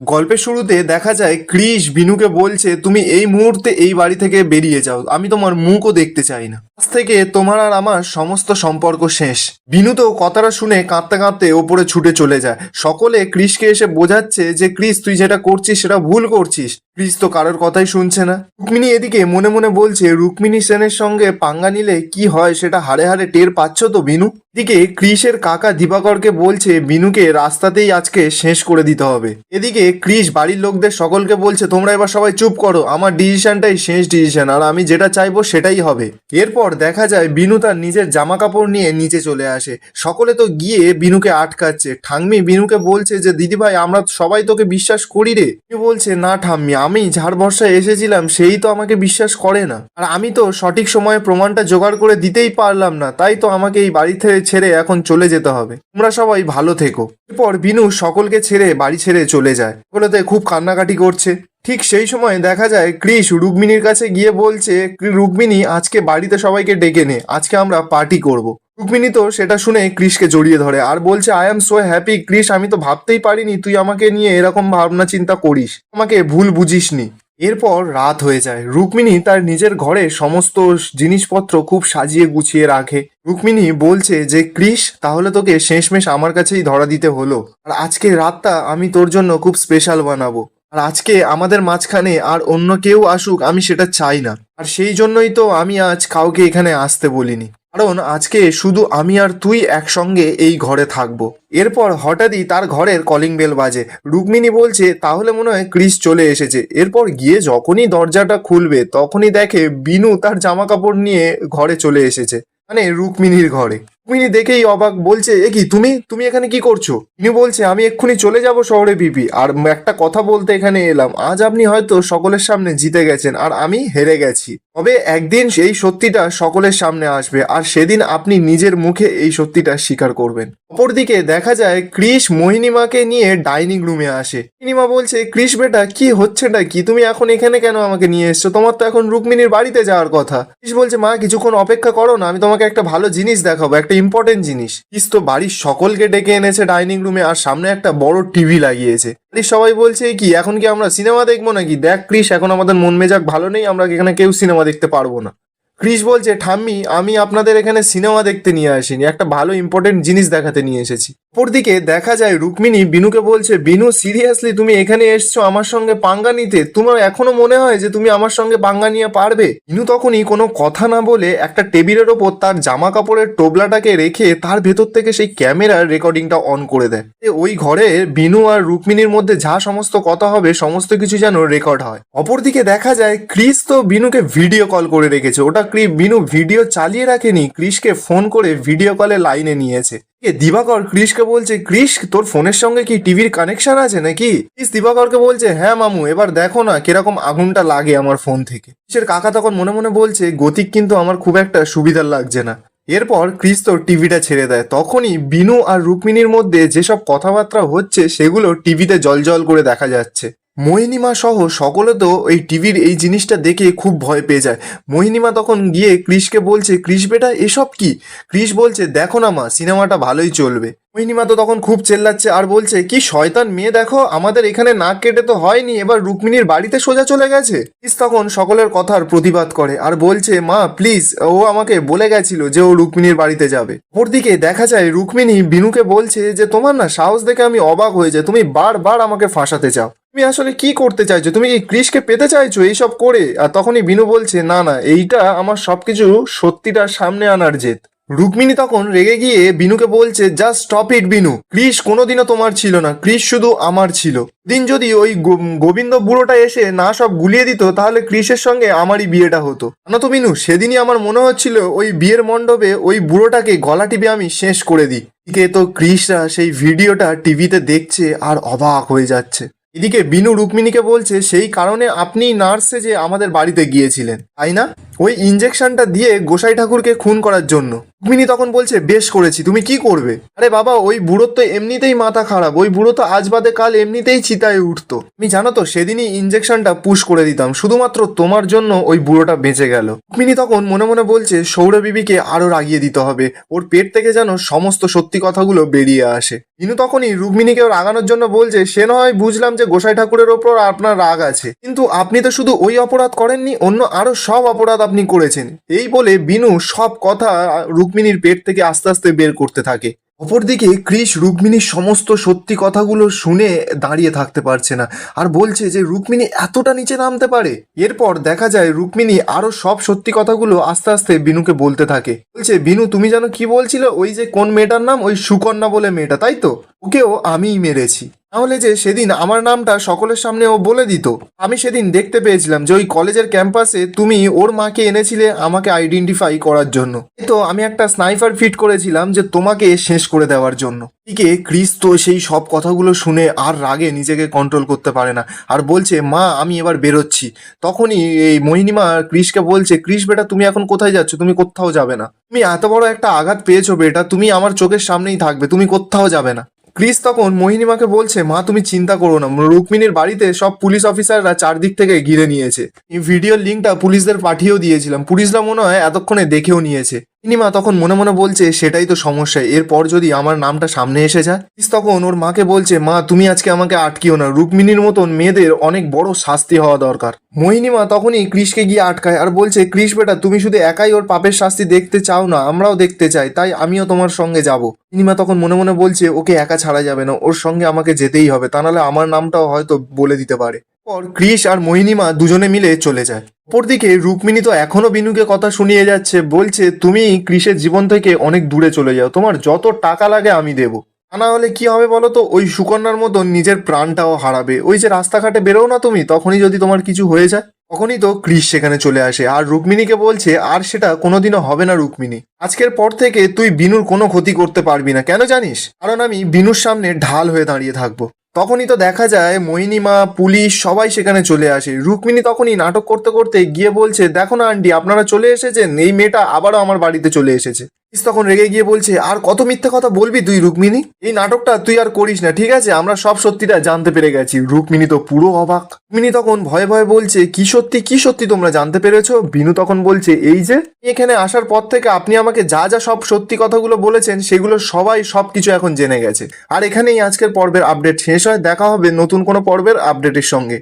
গল্পের শুরুতে দেখা যায় ক্রিস বিনুকে বলছে তুমি এই মুহূর্তে এই বাড়ি থেকে বেরিয়ে যাও, আমি তোমার মুখও দেখতে চাই না, আজ থেকে তোমার আর আমার সমস্ত সম্পর্ক শেষ। বিনু তো কথাটা শুনে কাঁদতে কাঁদতে ওপরে ছুটে চলে যায়। সকলে ক্রিসকে এসে বোঝাচ্ছে যে ক্রিস তুই যেটা করছিস সেটা ভুল করছিস। ক্রিস তো কারোর কথাই শুনছে না। রুক্মিণী এদিকে মনে মনে বলছে রুক্মিণী সেনের সঙ্গে পাঙ্গা নিলে কি হয় সেটা হাড়ে হাড়ে টের পাচ্ছ তো বিনু। এদিকে ক্রিসের কাকা দিবাকরকে বলছে বিনুকে রাস্তাতেই আজকে শেষ করে দিতে হবে। এদিকে ক্রিস বাড়ির লোকদের সকলকে বলছে তোমরা এবার সবাই চুপ করো, আমার ডিসিশনটাই শেষ ডিসিশন, আর আমি যেটা চাইবো সেটাই হবে। এরপর দেখা যায় বিনু তার নিজের জামা কাপড় নিয়ে নিচে চলে আসে। সকলে তো গিয়ে বিনুকে আটকাচ্ছে। ঠাম্মি বিনুকে বলছে যে দিদিভাই আমরা সবাই তোকে বিশ্বাস করি রে। বিনু বলছে না ঠাম্মি, আমি যার ভরসায় এসেছিলাম সেই তো আমাকে বিশ্বাস করে না, আর আমি তো সঠিক সময়ে প্রমাণটা জোগাড় করে দিতেই পারলাম না, তাই তো আমাকে এই বাড়ি থেকে ছেড়ে এখন চলে যেতে হবে। তোমরা সবাই ভালো থেকো। এরপর বিনু সকলকে ছেড়ে বাড়ি ছেড়ে চলে যায়। সকলেতে খুব কান্নাকাটি করছে। ঠিক সেই সময় দেখা যায় ক্রিস রুক্মিণীর কাছে গিয়ে বলছে রুক্মিণী আজকে বাড়িতে সবাইকে ডেকে নে, আজকে আমরা পার্টি করব। রুক্মিণী তো সেটা শুনে ক্রিসকে জড়িয়ে ধরে আর বলছে I am so happy Chris, আমি তো ভাবতেই পারিনি তুই আমাকে নিয়ে এরকম ভাবনা চিন্তা করিস, আমাকে ভুল বুঝিসনি। এরপর রাত হয়ে যায়। রুক্মিণী তার নিজের ঘরে সমস্ত জিনিসপত্র খুব সাজিয়ে গুছিয়ে রাখে। রুক্মিণী বলছে যে ক্রিস তাহলে তোকে শেষমেশ আমার কাছেই ধরা দিতে হলো, আর আজকে রাতটা আমি তোর জন্য খুব স্পেশাল বানাবো, আর আজকে আমাদের মাঝখানে আর অন্য কেউ আসুক আমি সেটা চাই না, আর সেই জন্যই তো আমি আজ কাউকে এখানে আসতে বলিনি, কারণ আজকে শুধু আমি আর তুই একসঙ্গে এই ঘরে থাকবো। এরপর হঠাৎই তার ঘরের কলিং বেল বাজে। রুক্মিণী বলছে তাহলে মনে হয় ক্রিস চলে এসেছে। এরপর গিয়ে যখনই দরজাটা খুলবে তখনই দেখে বিনু তার জামা কাপড় নিয়ে ঘরে চলে এসেছে, মানে রুক্মিণীর ঘরে। রুক্মিণী দেখেই অবাক, বলছে এ কি তুমি তুমি এখানে কি করছো? বিনু বলছে আমি এক্ষুনি চলে যাব শহরে পিপি, আর একটা কথা বলতে এখানে এলাম। আজ আপনি হয়তো সকলের সামনে জিতে গেছেন আর আমি হেরে গেছি, তবে একদিন এই সত্যিটা সকলের সামনে আসবে, আর সেদিন আপনি নিজের মুখে এই সত্যিটা স্বীকার করবেন। অপরদিকে দেখা যায় ক্রিস মোহিনীমাকে নিয়ে ডাইনিং রুমে আসে। মোহিনীমা বলছে ক্রিস বেটা কি হচ্ছেটা কি, তুমি এখন এখানে কেন আমাকে নিয়ে এসছো? তোমার তো এখন রুক্মিণীর বাড়িতে যাওয়ার কথা। ক্রিস বলছে মা কিছুক্ষণ অপেক্ষা করো না, আমি তোমাকে একটা ভালো জিনিস দেখাবো, একটা ইম্পর্টেন্ট জিনিস। ক্রিস তো বাড়ির সকলকে ডেকে এনেছে ডাইনিং রুমে, আর সামনে একটা বড় টিভি লাগিয়েছে। বাড়ির সবাই বলছে কি এখন কি আমরা সিনেমা দেখবো নাকি? দেখ ক্রিস এখন আমাদের মন মেজাজ ভালো নেই, আমরা এখানে কেউ সিনেমা দেখতে পারবো না। ক্রিস বলছে ঠাম্মি আমি আপনাদের এখানে সিনেমা দেখতে নিয়ে আসিনি, একটা ভালো ইম্পর্টেন্ট জিনিস দেখাতে নিয়ে এসেছি। অপরদিকে দেখা যায় রুক্মিণী বিনুকে বলছে বিনু সিরিয়াসলি তুমি এখানে এসছো আমার সঙ্গে পাঙ্গা নিতে? তোমার এখনো মনে হয় যে তুমি আমার সঙ্গে পাঙ্গা নিয়ে পারবে? বিনু তখনই কোনো কথা না বলে একটা টেবিলের ওপর তার জামা কাপড়ের টোবলাটাকে রেখে তার ভেতর থেকে সেই ক্যামেরার রেকর্ডিংটা অন করে দেয়। ওই ঘরে বিনু আর রুক্মিণীর মধ্যে যা সমস্ত কথা হবে সমস্ত কিছু যেন রেকর্ড হয়। অপরদিকে দেখা যায় ক্রিস তো বিনুকে ভিডিও কল করে রেখেছে। ওটা বিনু ভিডিও চালিয়ে রাখেনি, ক্রিসকে ফোন করে ভিডিও কলে লাইনে নিয়েছে। দিবাকর ক্রিসকে বলছে ক্রিস তোর ফোনের সঙ্গে কি টিভির কানেকশন আছে নাকি? ক্রিস দিবাকরকে বলছে হ্যাঁ মামু, এবার দেখো না কিরকম আগুনটা লাগে আমার ফোন থেকে। ক্রিসের কাকা তখন মনে মনে বলছে গতিক কিন্তু আমার খুব একটা সুবিধার লাগছে না। এরপর ক্রিস তো টিভিটা ছেড়ে দেয়। তখনই বিনু আর রুক্মিণীর মধ্যে যেসব কথাবার্তা হচ্ছে সেগুলো টিভিতে জলজল করে দেখা যাচ্ছে। মোহিনীমা সহ সকলে তো এই টিভির এই জিনিসটা দেখে খুব ভয় পেয়ে যায়। মোহিনীমা তখন গিয়ে ক্রিসকে বলছে ক্রিস বেটা এসব কি? ক্রিস বলছে দেখো না মা সিনেমাটা ভালোই চলবে। মোহিনীমা তো তখন খুব চেল্লাচ্ছে আর বলছে কি শয়তান মেয়ে, দেখো আমাদের এখানে নাক কেটে তো হয়নি, এবার রুক্মিণীর বাড়িতে সোজা চলে গেছে। ক্রিস তখন সকলের কথার প্রতিবাদ করে আর বলছে মা প্লিজ, ও আমাকে বলে গেছিল যে ও রুক্মিণীর বাড়িতে যাবে। ওপরদিকে দেখা যায় রুক্মিণী বিনুকে বলছে যে তোমার না সাহস দেখে আমি অবাক হয়ে যাই, তুমি বারবার আমাকে ফাঁসাতে চাও, তুমি আসলে কি করতে চাইছো? তুমি কি ক্রিসকে পেতে চাইছো এইসব করে? আর তখনই বিনু বলছে না না, এইটা আমার সবকিছু সত্যিটা সামনে আনার জেদ। রুক্মিণী তখন রেগে গিয়ে বিনুকে বলছে just stop it Binu, Chris কোনোদিনও তোমার ছিল না, ক্রিস শুধু আমার ছিল। দিন যদি ওই গোবিন্দ বুড়োটা এসে না সব গুলিয়ে দিত তাহলে ক্রিসের সঙ্গে আমারই বিয়েটা হতো না তো বিনু। সেদিনই আমার মনে হচ্ছিল ওই বিয়ের মণ্ডপে ওই বুড়োটাকে গলা টিপে আমি শেষ করে দিই। এদিকে তো ক্রিসরা সেই ভিডিওটা টিভিতে দেখছে আর অবাক হয়ে যাচ্ছে। এদিকে বিনু রুক্মিণীকে বলছে সেই কারণে আপনি নার্সে যে আমাদের বাড়িতে গিয়েছিলেন তাই না? ওই ইঞ্জেকশনটা দিয়ে গোসাই ঠাকুরকে খুন করার জন্য। রুক্মিণী তখন বলছে বেশ করেছি, তুমি কি করবে? আরে বাবা, ওই বুড়োর তো এমনিতেই মাথা খারাপ, ওই বুড়ো তো আজ বাদে কাল এমনিতেই চিতায় উঠতো। আমি জানো তো সেদিনই ইঞ্জেকশনটা পুশ করে দিতাম, শুধুমাত্র তোমার জন্য ওই বুড়োটা বেঁচে গেল। রুক্মিণী তখন মনে মনে বলছে সৌর বিবিকে আরো রাগিয়ে দিতে হবে, ওর পেট থেকে যেন সমস্ত সত্যি কথাগুলো বেরিয়ে আসে। বিনু তখনই রুক্মিণীকে রাগানোর জন্য বলছে সে নয় বুঝলাম যে গোসাই ঠাকুরের ওপর আপনার রাগ আছে, কিন্তু আপনি তো শুধু ওই অপরাধ করেননি, অন্য আরো সব অপরাধ আপনি করেছেন। এই বলে বিনু সব কথা রুক্মিণীর পেট থেকে আস্তে আস্তে বের করতে থাকে। অপরদিকে কৃষ রুক্মিণীর সমস্ত সত্যি কথাগুলো শুনে দাঁড়িয়ে থাকতে পারছে না, আর বলছে যে রুক্মিণী এতটা নিচে নামতে পারে। এরপর দেখা যায় রুক্মিণী আরো সব সত্যি কথাগুলো আস্তে আস্তে বিনুকে বলতে থাকে। বলছে বিনু তুমি জানো কি বলছিল, ওই যে কোন মেয়েটার নাম, ওই সুকন্যা বলে মেয়েটা, তাই তো? ওকেও আমিই মেরেছি। তাহলে যে সেদিন আমার নামটা সকলের সামনে ও বলে দিত, আমি সেদিন দেখতে পেয়েছিলাম যে ওই কলেজের ক্যাম্পাসে তুমি ওর মাকে এনেছিলে আমাকে আইডেন্টিফাই করার জন্য, তো আমি একটা স্নাইপার ফিট করেছিলাম যে তোমাকে শেষ করে দেওয়ার জন্য। এদিকে ক্রিস তো সেই সব কথাগুলো শুনে আর রাগে নিজেকে কন্ট্রোল করতে পারে না, আর বলছে মা আমি এবার বেরোচ্ছি। তখনই এই মোহিনীমা ক্রিসকে বলছে ক্রিস বেটা তুমি এখন কোথায় যাচ্ছ, তুমি কোথাও যাবে না, তুমি এত বড় একটা আঘাত পেয়েছো বেটা, তুমি আমার চোখের সামনেই থাকবে, তুমি কোথাও যাবে না। ক্রিস তখন মোহিনীমাকে বলছে মা তুমি চিন্তা করো না, রুক্মিণীর বাড়িতে সব পুলিশ অফিসাররা চারদিক থেকে ঘিরে নিয়েছে, এই ভিডিওর লিঙ্কটা পুলিশদের পাঠিয়েও দিয়েছিলাম, পুলিশরা মনে হয় এতক্ষণে দেখেও নিয়েছে। মোহিনীমা তখন মনে মনে বলছে সেটাই তো সমস্যা, এরপর যদি আমার নামটা সামনে এসে যায়। ক্রিস তখন ওর মাকে বলছে মা তুমি আজকে আমাকে আটকিও না, রুক্মিণীর মতন মেয়েদের অনেক বড় শাস্তি হওয়া দরকার। মোহিনীমা তখনই ক্রিসকে গিয়ে আটকায় আর বলছে ক্রিস বেটা তুমি শুধু একাই ওর পাপের শাস্তি দেখতে চাও না, আমরাও দেখতে চাই, তাই আমিও তোমার সঙ্গে যাব। মোহিনীমা তখন মনে মনে বলছে ওকে একা ছাড়া যাবে না, ওর সঙ্গে আমাকে যেতেই হবে, তা নাহলে আমার নামটাও হয়তো বলে দিতে পারে। পর ক্রিস আর মোহিনীমা দুজনে মিলে চলে যায়। অপরদিকে রুক্মিণী তো এখনো বিনুকে কথা শুনিয়ে যাচ্ছে, বলছে তুমি ক্রিসের জীবন থেকে অনেক দূরে চলে যাও, তোমার যত টাকা লাগে আমি দেবো, তা না হলে কি হবে বলো তো, ওই সুকন্যার মতন নিজের প্রাণটাও হারাবে, ওই যে রাস্তাঘাটে বেরো না তুমি, তখনই যদি তোমার কিছু হয়ে যায়। তখনই তো ক্রিস সেখানে চলে আসে আর রুক্মিণীকে বলছে আর সেটা কোনোদিনও হবে না রুক্মিণী, আজকের পর থেকে তুই বিনুর কোনো ক্ষতি করতে পারবি না, কেন জানিস? কারণ আমি বিনুর সামনে ঢাল হয়ে দাঁড়িয়ে থাকবো। তখনই তো দেখা যায় মোহিনীমা পুলিশ সবাই সেখানে চলে আসে। রুক্মিণী তখনই নাটক করতে করতে গিয়ে বলছে দেখো না আন্টি আপনারা চলে এসেছেন, এই মেয়েটা আবারও আমার বাড়িতে চলে এসেছে। ক্রিস তখন রেগে গিয়ে বলছে আর কত মিথ্যে কথা বলবি তুই রুক্মিণী, এই নাটকটা তুই আর করিস না, ঠিক আছে, আমরা সব সত্যিটা জানতে পেরে গেছি। রুক্মিণী তো পুরো অবাক। রুক্মিণী তখন ভয়ে ভয়ে বলছে কি সত্যি কি সত্যি তোমরা জানতে পেরেছো? বিনু তখন বলছে এই যে এখানে আসার পর থেকে আপনি আমাকে যা যা সব সত্যি কথাগুলো বলেছেন সেগুলো সবাই সবকিছু এখন জেনে গেছে। আর এখানেই আজকের পর্বের আপডেট শেষ হয়, দেখা হবে নতুন কোনো পর্বের আপডেটের সঙ্গে।